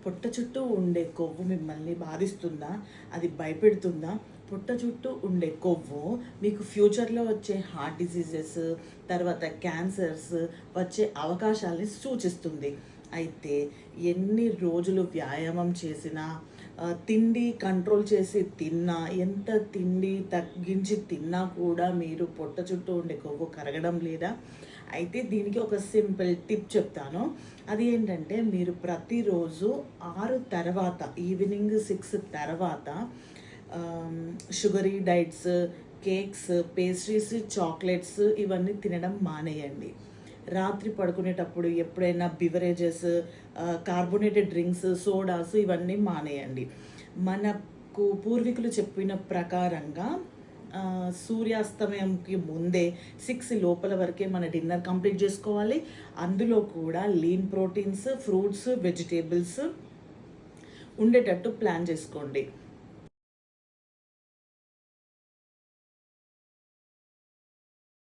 పొట్ట చుట్టూ ఉండే కొవ్వు మిమ్మల్ని బాధిస్తుందా? అది భయపెడుతుందా? పొట్ట చుట్టూ ఉండే కొవ్వు మీకు ఫ్యూచర్లో వచ్చే హార్ట్ డిసీజెస్, తర్వాత క్యాన్సర్స్ వచ్చే అవకాశాలని సూచిస్తుంది. అయితే ఎన్ని రోజులు వ్యాయామం చేసినా, తిండి కంట్రోల్ చేసి తిన్నా, ఎంత తిండి తగ్గించి తిన్నా కూడా మీరు పొట్ట చుట్టూ ఉండే కొవ్వు కరగడం లేదా? అయితే దీనికి ఒక సింపుల్ టిప్ చెప్తాను. అది ఏంటంటే, మీరు ప్రతిరోజు 6 తర్వాత, ఈవినింగ్ 6 తర్వాత sugary diets, cakes, pastries, chocolates ఇవన్నీ తినడం మానేయండి. రాత్రి పడుకునేటప్పుడు ఎప్పుడైనా బివరేజెస్, కార్బోనేటెడ్ డ్రింక్స్, సోడాస్ ఇవన్నీ మానేయండి. మనకు పూర్వీకులు చెప్పిన ప్రకారంగా సూర్యాస్తమయంకి ముందే 6 లోపల వరకే మన డిన్నర్ కంప్లీట్ చేసుకోవాలి. అందులో కూడా లీన్ ప్రోటీన్స్, ఫ్రూట్స్, వెజిటేబుల్స్ ఉండేటట్టు ప్లాన్ చేసుకోండి.